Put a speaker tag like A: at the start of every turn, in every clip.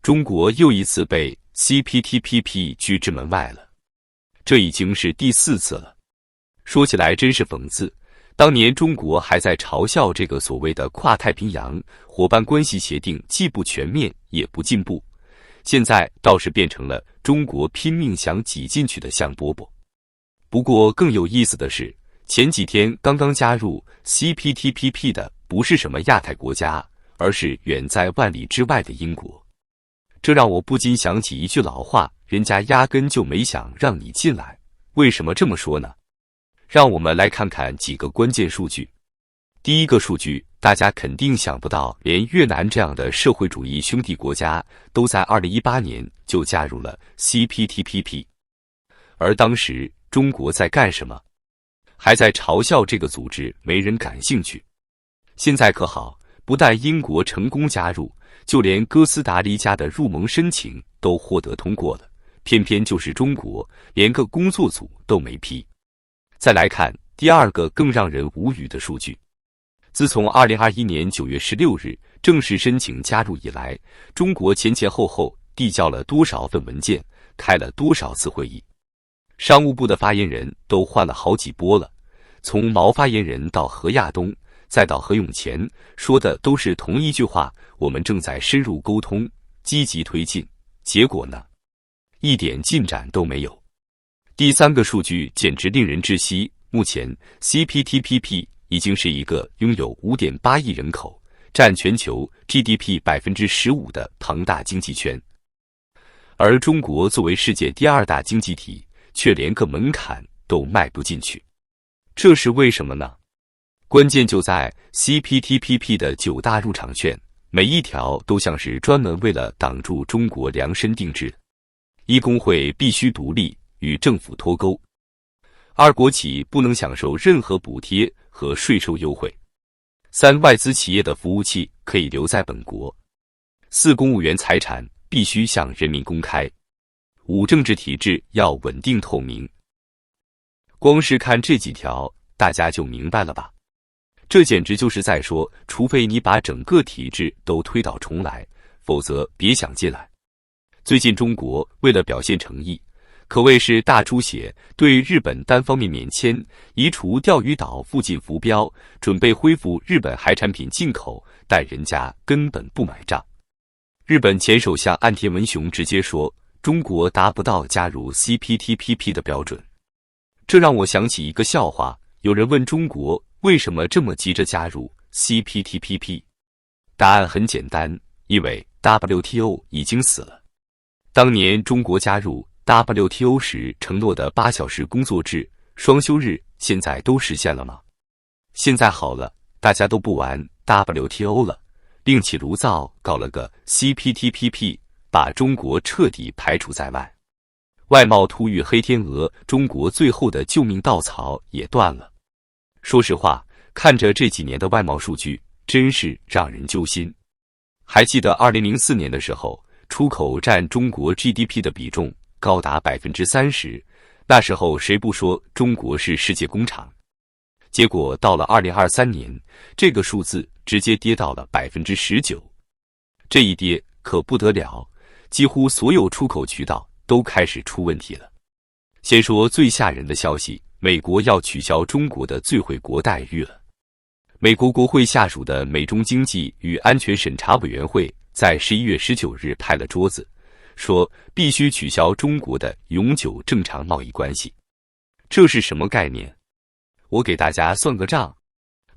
A: 中国又一次被 CPTPP 拒之门外了，这已经是第4次了。说起来真是讽刺，当年中国还在嘲笑这个所谓的跨太平洋伙伴关系协定既不全面也不进步，现在倒是变成了中国拼命想挤进去的香饽饽。不过更有意思的是，前几天刚刚加入 CPTPP 的不是什么亚太国家，而是远在万里之外的英国。这让我不禁想起一句老话，人家压根就没想让你进来。为什么这么说呢？让我们来看看几个关键数据。第一个数据，大家肯定想不到，连越南这样的社会主义兄弟国家都在2018年就加入了 CPTPP。而当时中国在干什么？还在嘲笑这个组织没人感兴趣。现在可好，不但英国成功加入，就连哥斯达黎加的入盟申请都获得通过了，偏偏就是中国连个工作组都没批。再来看第二个更让人无语的数据，自从2021年9月16日正式申请加入以来，中国前前后后递交了多少份文件，开了多少次会议。商务部的发言人都换了好几波了，从毛发言人到何亚东再到何永乾，说的都是同一句话，我们正在深入沟通，积极推进。结果呢，一点进展都没有。第三个数据简直令人窒息，目前 CPTPP 已经是一个拥有 5.8 亿人口，占全球 GDP 15% 的庞大经济圈。而中国作为世界第2大经济体，却连个门槛都迈不进去。这是为什么呢？关键就在 CPTPP 的9大入场券，每一条都像是专门为了挡住中国量身定制。1工会必须独立，与政府脱钩；2国企不能享受任何补贴和税收优惠；3外资企业的服务器可以留在本国；4公务员财产必须向人民公开；5政治体制要稳定透明。光是看这几条，大家就明白了吧？这简直就是在说，除非你把整个体制都推倒重来，否则别想进来。最近中国为了表现诚意，可谓是大出血，对日本单方面免签，移除钓鱼岛附近浮标，准备恢复日本海产品进口，但人家根本不买账。日本前首相岸田文雄直接说，中国达不到加入 CPTPP 的标准。这让我想起一个笑话，有人问中国为什么这么急着加入 CPTPP， 答案很简单，因为 WTO 已经死了。当年中国加入 WTO 时承诺的8小时工作制、双休日，现在都实现了吗？现在好了，大家都不玩 WTO 了，另起炉灶搞了个 CPTPP， 把中国彻底排除在外。外贸突遇黑天鹅，中国最后的救命稻草也断了。说实话，看着这几年的外贸数据，真是让人揪心。还记得2004年的时候，出口占中国 GDP 的比重高达 30%， 那时候谁不说中国是世界工厂？结果到了2023年，这个数字直接跌到了 19%。这一跌可不得了，几乎所有出口渠道都开始出问题了。先说最吓人的消息，美国要取消中国的最惠国待遇了。美国国会下属的美中经济与安全审查委员会在11月19日拍了桌子，说必须取消中国的永久正常贸易关系。这是什么概念？我给大家算个账。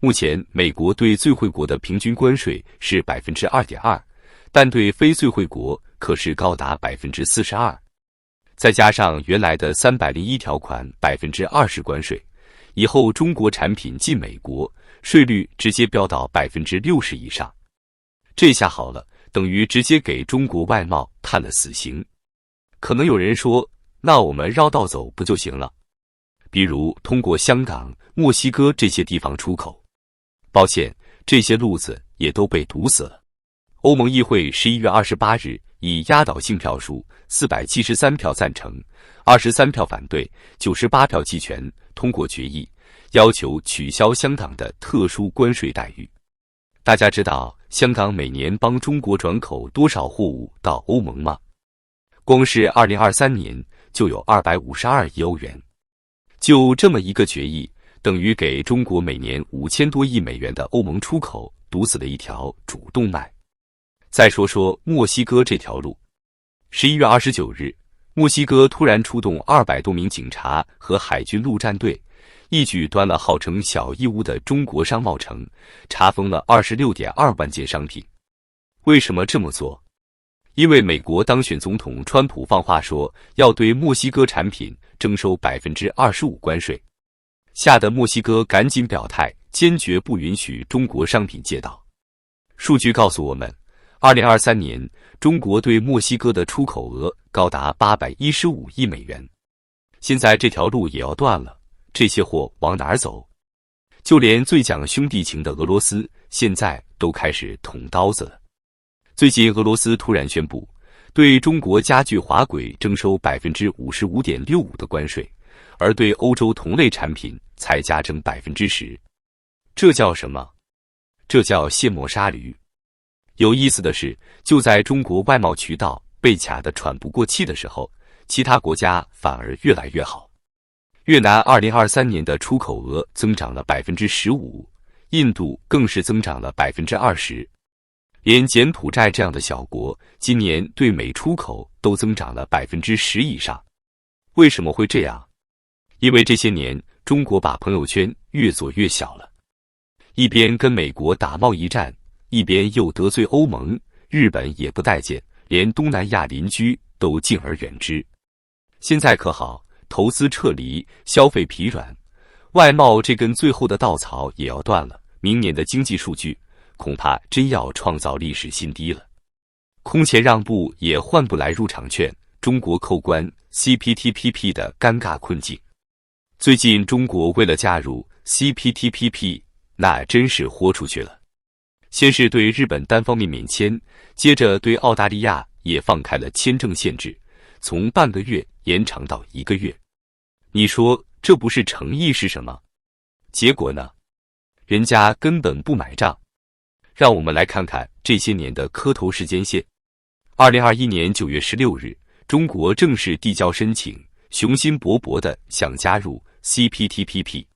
A: 目前美国对最惠国的平均关税是 2.2%， 但对非最惠国可是高达 42%。再加上原来的301条款 20% 关税，以后中国产品进美国，税率直接飙到 60% 以上。这下好了，等于直接给中国外贸判了死刑。可能有人说，那我们绕道走不就行了？比如通过香港、墨西哥这些地方出口。抱歉，这些路子也都被堵死了。欧盟议会11月28日以压倒性票数473票赞成、23票反对、98票弃权通过决议，要求取消香港的特殊关税待遇。大家知道香港每年帮中国转口多少货物到欧盟吗？光是2023年就有252亿欧元。就这么一个决议，等于给中国每年5000多亿美元的欧盟出口堵死了一条主动脉。再说说墨西哥这条路。11月29日，墨西哥突然出动200多名警察和海军陆战队，一举端了号称小义乌的中国商贸城，查封了26.2万件商品。为什么这么做？因为美国当选总统川普放话说要对墨西哥产品征收25%关税，吓得墨西哥赶紧表态，坚决不允许中国商品借道。数据告诉我们，2023年中国对墨西哥的出口额高达815亿美元。现在这条路也要断了，这些货往哪儿走？就连最讲兄弟情的俄罗斯，现在都开始捅刀子了。最近俄罗斯突然宣布对中国家具滑轨征收55.65%的关税，而对欧洲同类产品才加征10%。这叫什么？这叫卸磨杀驴。有意思的是，就在中国外贸渠道被卡得喘不过气的时候，其他国家反而越来越好。越南2023年的出口额增长了15%，印度更是增长了20%。连柬埔寨这样的小国，今年对美出口都增长了10%以上。为什么会这样？因为这些年中国把朋友圈越做越小了，一边跟美国打贸易战，一边又得罪欧盟，日本也不待见，连东南亚邻居都敬而远之。现在可好，投资撤离，消费疲软，外贸这根最后的稻草也要断了。明年的经济数据恐怕真要创造历史新低了。空前让步也换不来入场券，中国扣关 CPTPP 的尴尬困境。最近中国为了加入 CPTPP， 那真是豁出去了。先是对日本单方面免签，接着对澳大利亚也放开了签证限制，从半个月延长到1个月。你说这不是诚意是什么？结果呢？人家根本不买账。让我们来看看这些年的磕头时间线。2021年9月16日，中国正式递交申请，雄心勃勃地想加入 CPTPP。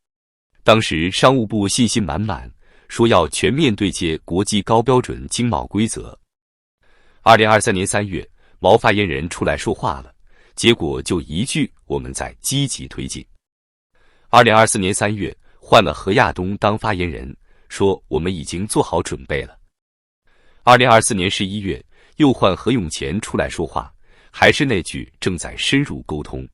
A: 当时商务部信心满满，说要全面对接国际高标准经贸规则。2023年3月，毛发言人出来说话了，结果就一句我们在积极推进。2024年3月，换了何亚东当发言人，说我们已经做好准备了。2024年11月，又换何永乾出来说话，还是那句正在深入沟通。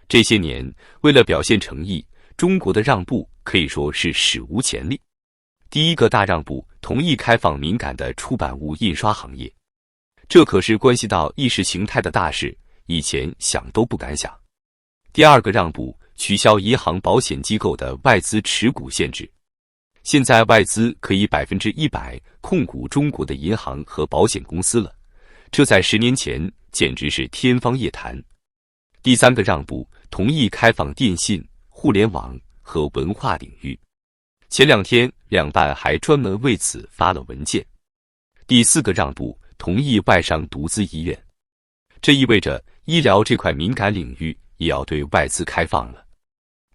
A: 这些年，为了表现诚意，中国的让步可以说是史无前例。第一个大让步，同意开放敏感的出版物印刷行业，这可是关系到意识形态的大事，以前想都不敢想。第二个让步，取消银行保险机构的外资持股限制。现在外资可以100%控股中国的银行和保险公司了，这在10年前简直是天方夜谭。第三个让步，同意开放电信、互联网和文化领域。前2天两办还专门为此发了文件。第四个让步，同意外商独资医院。这意味着医疗这块敏感领域也要对外资开放了。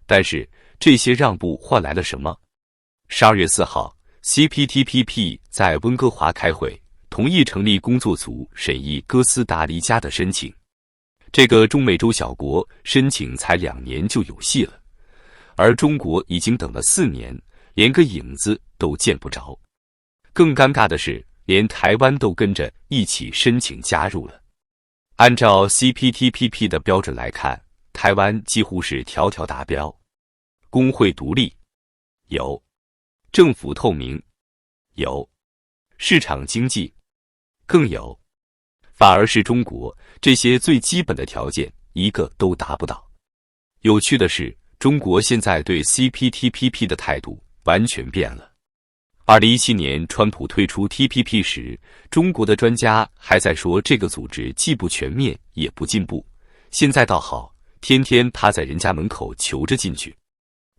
A: 但是这些让步换来了什么？12月4号 ，CPTPP 在温哥华开会，同意成立工作组审议哥斯达黎加的申请。这个中美洲小国申请才2年就有戏了，而中国已经等了4年，连个影子都见不着。更尴尬的是，连台湾都跟着一起申请加入了。按照 CPTPP 的标准来看，台湾几乎是条条达标。工会独立有，政府透明有，市场经济更有，反而是中国这些最基本的条件一个都达不到。有趣的是，中国现在对 CPTPP 的态度完全变了。2017年川普推出 TPP 时，中国的专家还在说这个组织既不全面也不进步，现在倒好，天天趴在人家门口求着进去。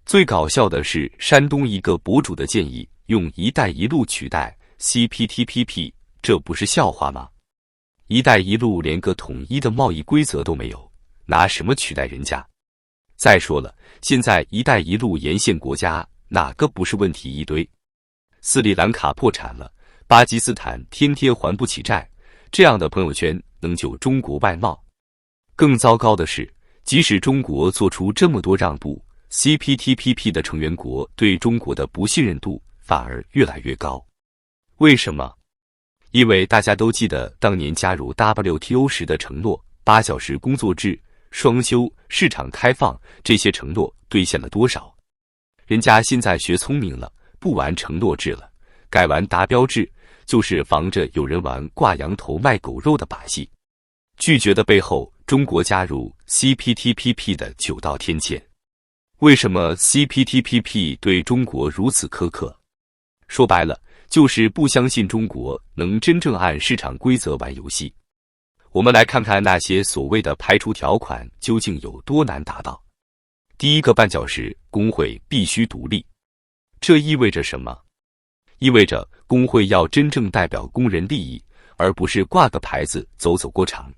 A: 最搞笑的是山东一个博主的建议，用“一带一路”取代 CPTPP， 这不是笑话吗？一带一路连个统一的贸易规则都没有，拿什么取代人家？再说了，现在一带一路沿线国家哪个不是问题一堆？斯里兰卡破产了，巴基斯坦天天还不起债，这样的朋友圈能救中国外贸？更糟糕的是，即使中国做出这么多让步， CPTPP 的成员国对中国的不信任度反而越来越高。为什么？因为大家都记得当年加入 WTO 时的承诺，8小时工作制、双休、市场开放，这些承诺兑现了多少？人家现在学聪明了，不玩承诺制了，改玩达标制，就是防着有人玩挂羊头卖狗肉的把戏。拒绝的背后，中国加入 CPTPP 的9道天堑。为什么 CPTPP 对中国如此苛刻？说白了，就是不相信中国能真正按市场规则玩游戏。我们来看看那些所谓的排除条款究竟有多难达到。第一个绊脚石，工会必须独立。这意味着什么？意味着工会要真正代表工人利益，而不是挂个牌子走走过场。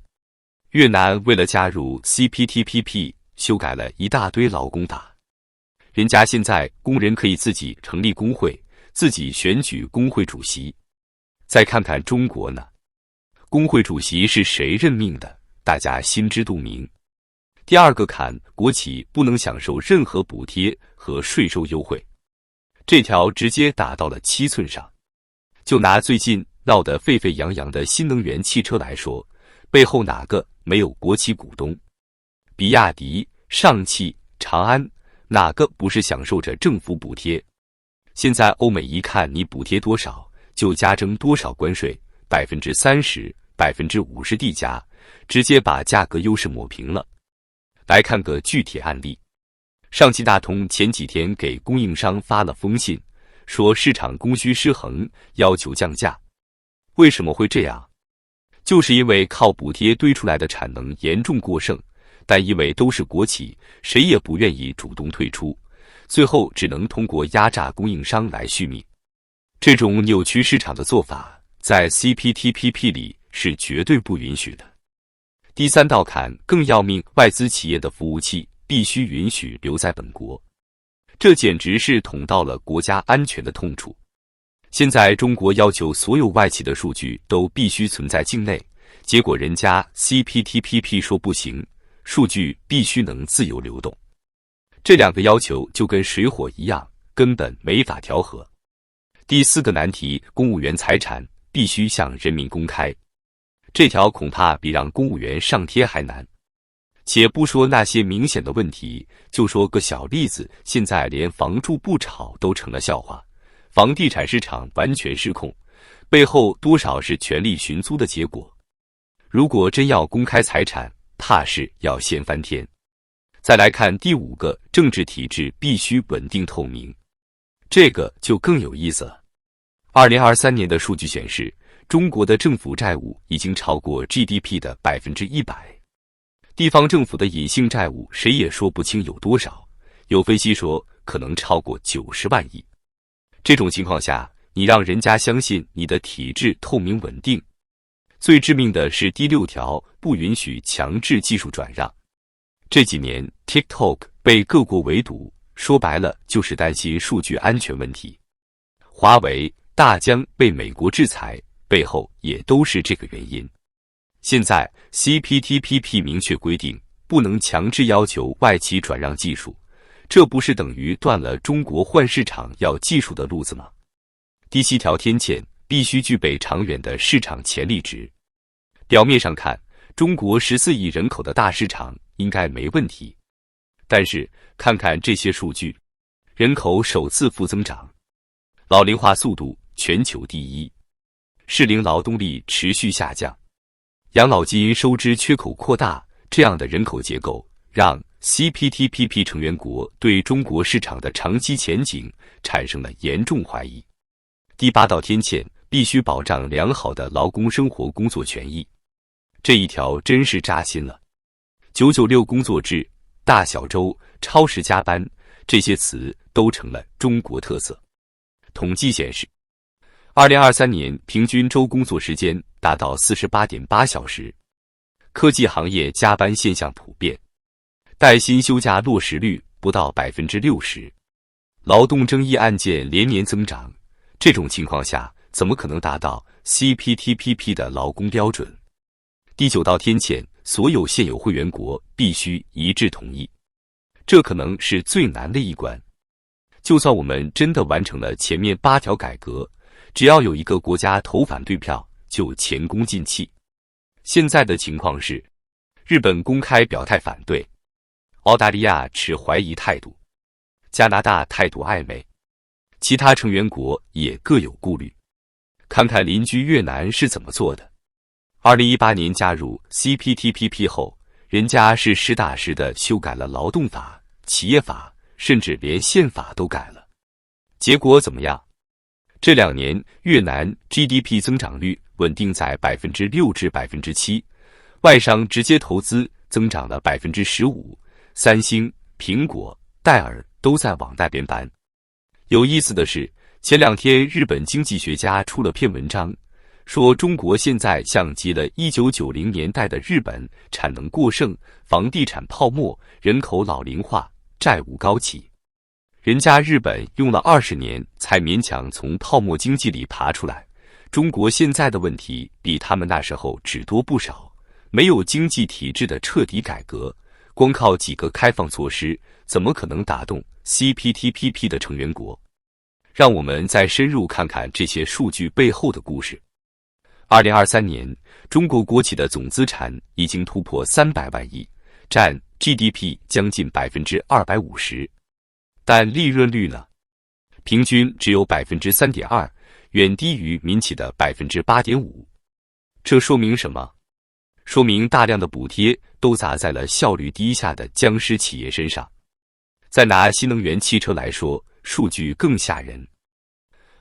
A: 越南为了加入 CPTPP， 修改了一大堆劳工法。人家现在工人可以自己成立工会，自己选举工会主席。再看看中国呢？工会主席是谁任命的？大家心知肚明。第二个坎，国企不能享受任何补贴和税收优惠。这条直接打到了7寸上。就拿最近闹得沸沸扬扬的新能源汽车来说，背后哪个没有国企股东？比亚迪、上汽、长安，哪个不是享受着政府补贴？现在欧美一看你补贴多少，就加征多少关税，30%、50%递加，直接把价格优势抹平了。来看个具体案例。上汽大通前几天给供应商发了封信，说市场供需失衡，要求降价。为什么会这样？就是因为靠补贴堆出来的产能严重过剩，但因为都是国企，谁也不愿意主动退出，最后只能通过压榨供应商来续命。这种扭曲市场的做法，在 CPTPP 里是绝对不允许的。第三道坎更要命，外资企业的服务器必须允许留在本国，这简直是捅到了国家安全的痛处。现在中国要求所有外企的数据都必须存在境内，结果人家 CPTPP 说不行，数据必须能自由流动。这两个要求就跟水火一样，根本没法调和。第四个难题，公务员财产必须向人民公开。这条恐怕比让公务员上贴还难。且不说那些明显的问题，就说个小例子，现在连房住不炒都成了笑话，房地产市场完全失控，背后多少是权力寻租的结果。如果真要公开财产，怕是要掀翻天。再来看第五个，政治体制必须稳定透明。这个就更有意思了。2023年的数据显示，中国的政府债务已经超过 GDP 的100%，地方政府的隐性债务谁也说不清有多少，有分析说可能超过90万亿。这种情况下，你让人家相信你的体制透明稳定。最致命的是第6条，不允许强制技术转让。这几年 TikTok 被各国围堵，说白了就是担心数据安全问题。华为、大疆被美国制裁，背后也都是这个原因。现在 CPTPP 明确规定，不能强制要求外企转让技术，这不是等于断了中国换市场要技术的路子吗？第7条天堑，必须具备长远的市场潜力值。表面上看，中国14亿人口的大市场应该没问题，但是看看这些数据，人口首次负增长，老龄化速度全球第1，适龄劳动力持续下降，养老金收支缺口扩大，这样的人口结构让 CPTPP 成员国对中国市场的长期前景产生了严重怀疑。第8道天堑，必须保障良好的劳工生活工作权益。这一条真是扎心了。996工作制、大小周、超时加班，这些词都成了中国特色。统计显示2023年平均周工作时间达到48.8小时，科技行业加班现象普遍，带薪休假落实率不到60%，劳动争议案件连年增长。这种情况下，怎么可能达到 CPTPP 的劳工标准？第9道天堑，所有现有会员国必须一致同意，这可能是最难的一关。就算我们真的完成了前面8条改革，只要有一个国家投反对票，就前功尽弃。现在的情况是，日本公开表态反对，澳大利亚持怀疑态度，加拿大态度暧昧，其他成员国也各有顾虑。看看邻居越南是怎么做的。2018年加入 CPTPP 后，人家是实打实的修改了劳动法、企业法，甚至连宪法都改了。结果怎么样？这2年越南 GDP 增长率稳定在6%至7%，外商直接投资增长了15%，三星、苹果、戴尔都在往那边搬。有意思的是，前2天日本经济学家出了篇文章，说中国现在像极了1990年代的日本，产能过剩，房地产泡沫，人口老龄化，债务高企。人家日本用了20年才勉强从泡沫经济里爬出来，中国现在的问题比他们那时候只多不少，没有经济体制的彻底改革，光靠几个开放措施，怎么可能打动 CPTPP 的成员国？让我们再深入看看这些数据背后的故事。2023年，中国国企的总资产已经突破300万亿，占 GDP 将近250%。但利润率呢？平均只有3.2%，远低于民企的8.5%。这说明什么？说明大量的补贴都砸在了效率低下的僵尸企业身上。再拿新能源汽车来说，数据更吓人。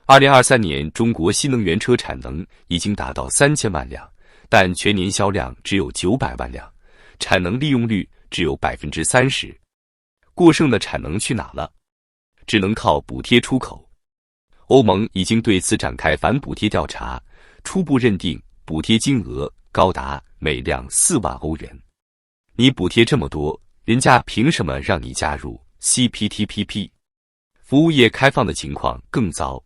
A: 2023年，中国新能源车产能已经达到3000万辆，但全年销量只有900万辆，产能利用率只有30%。过剩的产能去哪了？只能靠补贴出口。欧盟已经对此展开反补贴调查，初步认定补贴金额高达每辆4万欧元。你补贴这么多，人家凭什么让你加入 CPTPP？ 服务业开放的情况更糟。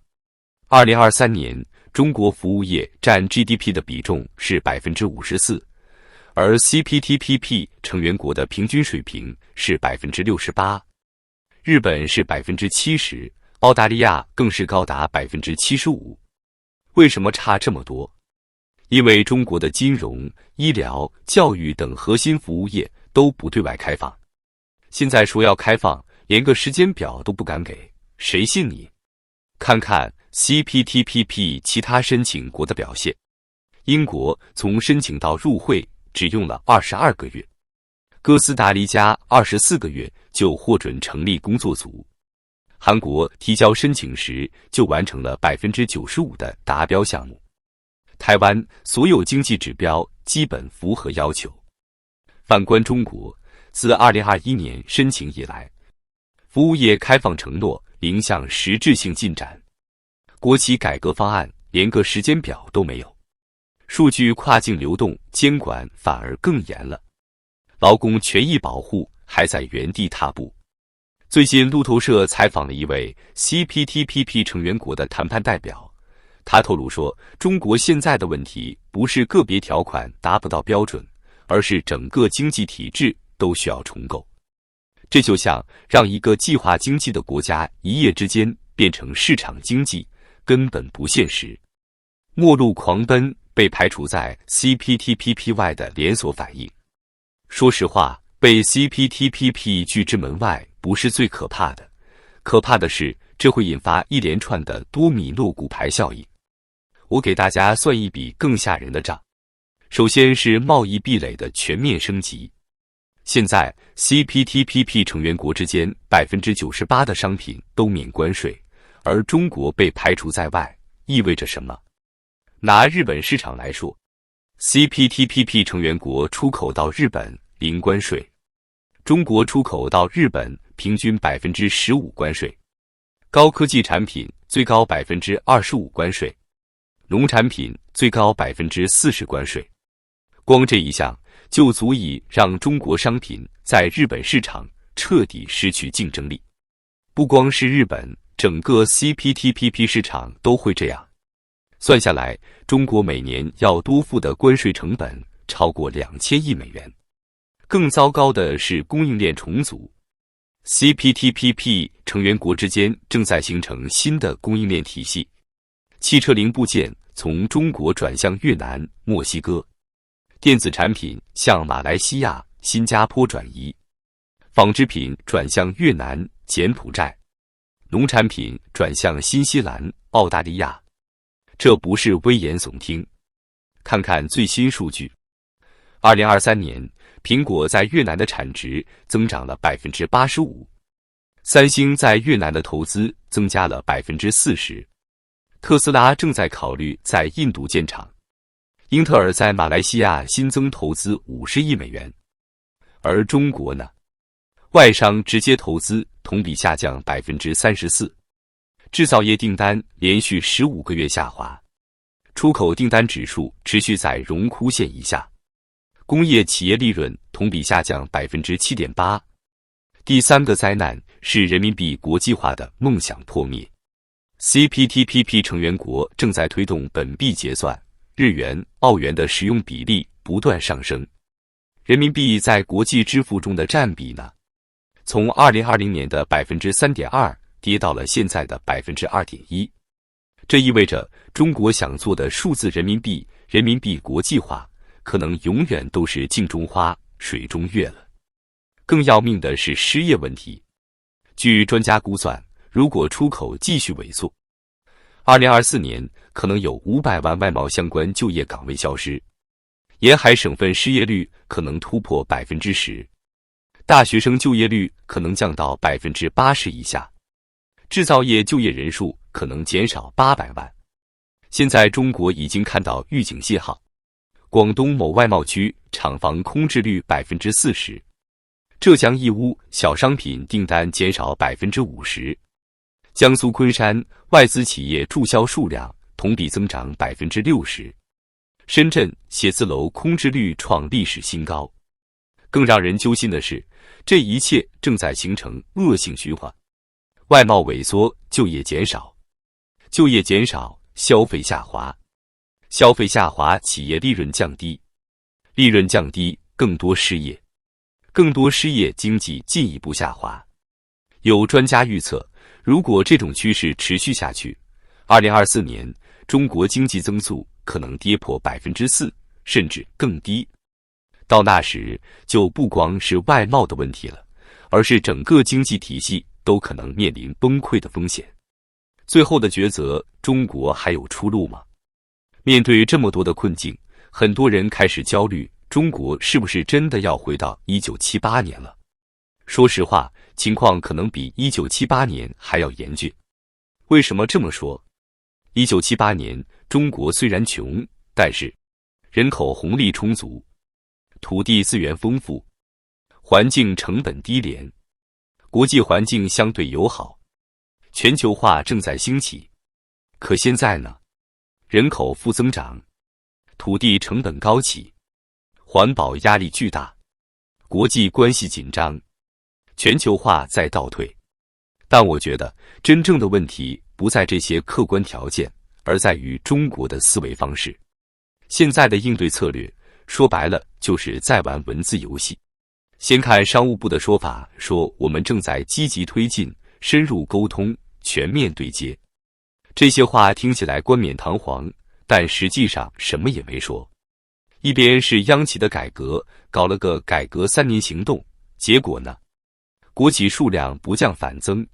A: 2023年，中国服务业占 GDP 的比重是54%，而 CPTPP 成员国的平均水平是68%，日本是70%，澳大利亚更是高达75%。为什么差这么多？因为中国的金融、医疗、教育等核心服务业都不对外开放。现在说要开放，连个时间表都不敢给，谁信你？看看 CPTPP 其他申请国的表现。英国从申请到入会只用了22个月，哥斯达黎加24个月就获准成立工作组，韩国提交申请时就完成了95%的达标项目，台湾所有经济指标基本符合要求。反观中国，自2021年申请以来，服务业开放承诺零项实质性进展，国企改革方案连个时间表都没有，数据跨境流动监管反而更严了，劳工权益保护还在原地踏步。最近路透社采访了一位 CPTPP 成员国的谈判代表，他透露说，中国现在的问题不是个别条款达不到标准，而是整个经济体制都需要重构。这就像让一个计划经济的国家一夜之间变成市场经济，根本不现实。末路狂奔被排除在 CPTPP 外的连锁反应。说实话，被 CPTPP 拒之门外不是最可怕的，可怕的是这会引发一连串的多米诺骨牌效应。我给大家算一笔更吓人的账。首先是贸易壁垒的全面升级。现在 CPTPP 成员国之间98%的商品都免关税，而中国被排除在外，意味着什么？拿日本市场来说， CPTPP 成员国出口到日本零关税，中国出口到日本平均15%关税，高科技产品最高25%关税，农产品最高40%关税。光这一项就足以让中国商品在日本市场彻底失去竞争力。不光是日本，整个 CPTPP 市场都会这样。算下来，中国每年要多付的关税成本超过2000亿美元。更糟糕的是供应链重组。CPTPP 成员国之间正在形成新的供应链体系，汽车零部件从中国转向越南、墨西哥，电子产品向马来西亚、新加坡转移，纺织品转向越南、柬埔寨，农产品转向新西兰、澳大利亚。这不是危言耸听，看看最新数据。2023年，苹果在越南的产值增长了85%，三星在越南的投资增加了40%，特斯拉正在考虑在印度建厂，英特尔在马来西亚新增投资50亿美元。而中国呢？外商直接投资同比下降34%，制造业订单连续15个月下滑，出口订单指数持续在荣枯线以下。工业企业利润同比下降7.8%。第三个灾难是人民币国际化的梦想破灭。CPTPP 成员国正在推动本币结算，日元、澳元的使用比例不断上升。人民币在国际支付中的占比呢？从2020年的3.2%跌到了现在的2.1%。这意味着中国想做的数字人民币国际化，可能永远都是镜中花，水中月了。更要命的是失业问题。据专家估算，如果出口继续萎缩，2024年可能有500万外贸相关就业岗位消失，沿海省份失业率可能突破10%，大学生就业率可能降到80%以下，制造业就业人数可能减少800万。现在中国已经看到预警信号。广东某外贸区厂房空置率40%，浙江义乌小商品订单减少50%，江苏昆山外资企业注销数量同比增长60%，深圳写字楼空置率创历史新高。更让人揪心的是，这一切正在形成恶性循环：外贸萎缩，就业减少，就业减少，消费下滑。消费下滑，企业利润降低，利润降低，更多失业，更多失业，经济进一步下滑。有专家预测，如果这种趋势持续下去，2024年中国经济增速可能跌破4%，甚至更低。到那时，就不光是外贸的问题了，而是整个经济体系都可能面临崩溃的风险。最后的抉择，中国还有出路吗？面对这么多的困境，很多人开始焦虑，中国是不是真的要回到1978年了？说实话，情况可能比1978年还要严峻。为什么这么说？1978年，中国虽然穷，但是人口红利充足，土地资源丰富，环境成本低廉，国际环境相对友好，全球化正在兴起。可现在呢？人口负增长，土地成本高企，环保压力巨大，国际关系紧张，全球化在倒退。但我觉得真正的问题不在这些客观条件，而在于中国的思维方式。现在的应对策略，说白了就是在玩文字游戏。先看商务部的说法，说我们正在积极推进深入沟通、全面对接。这些话听起来冠冕堂皇，但实际上什么也没说。一边是央企的改革，搞了个改革3年行动，结果呢？国企数量不降反增，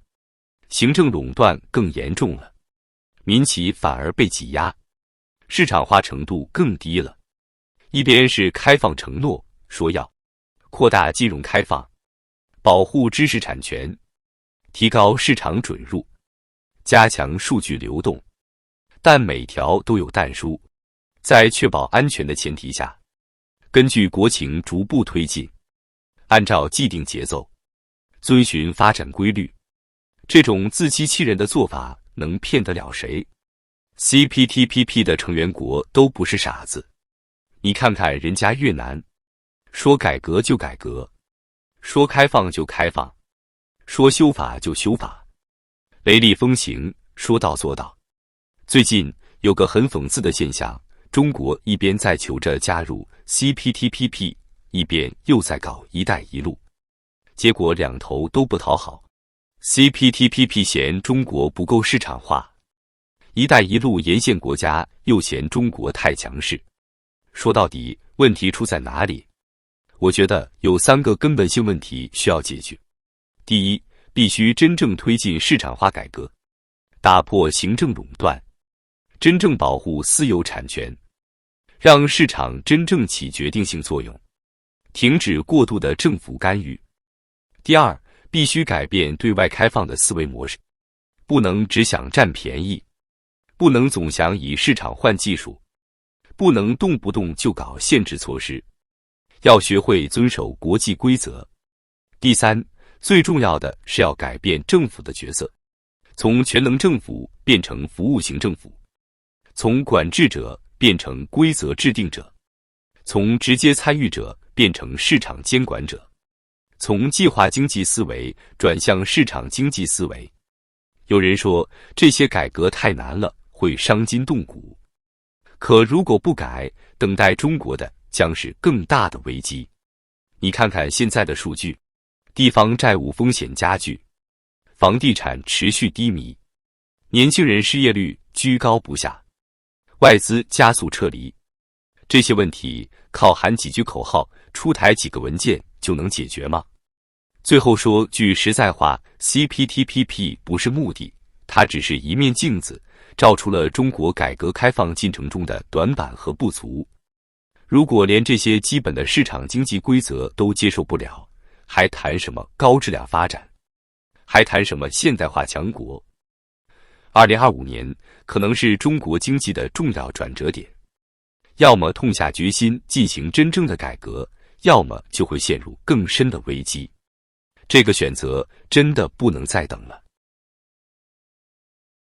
A: 行政垄断更严重了，民企反而被挤压，市场化程度更低了。一边是开放承诺，说要扩大金融开放，保护知识产权，提高市场准入，加强数据流动，但每条都有但书，在确保安全的前提下，根据国情逐步推进，按照既定节奏，遵循发展规律。这种自欺欺人的做法能骗得了谁？ CPTPP 的成员国都不是傻子，你看看人家越南，说改革就改革，说开放就开放，说修法就修法，雷厉风行，说到做到。最近有个很讽刺的现象，中国一边在求着加入 CPTPP， 一边又在搞“一带一路”，结果两头都不讨好。CPTPP 嫌中国不够市场化，“一带一路”沿线国家又嫌中国太强势。说到底，问题出在哪里？我觉得有3个根本性问题需要解决。第一，必须真正推进市场化改革，打破行政垄断，真正保护私有产权，让市场真正起决定性作用，停止过度的政府干预。第二，必须改变对外开放的思维模式，不能只想占便宜，不能总想以市场换技术，不能动不动就搞限制措施，要学会遵守国际规则。第三，最重要的是要改变政府的角色，从全能政府变成服务型政府，从管制者变成规则制定者，从直接参与者变成市场监管者，从计划经济思维转向市场经济思维。有人说这些改革太难了，会伤筋动骨。可如果不改，等待中国的将是更大的危机。你看看现在的数据，地方债务风险加剧，房地产持续低迷，年轻人失业率居高不下，外资加速撤离。这些问题靠喊几句口号，出台几个文件就能解决吗？最后说句实在话， CPTPP 不是目的，它只是一面镜子，照出了中国改革开放进程中的短板和不足。如果连这些基本的市场经济规则都接受不了，还谈什么高质量发展？还谈什么现代化强国？2025年可能是中国经济的重要转折点，要么痛下决心进行真正的改革，要么就会陷入更深的危机。这个选择真的不能再等了。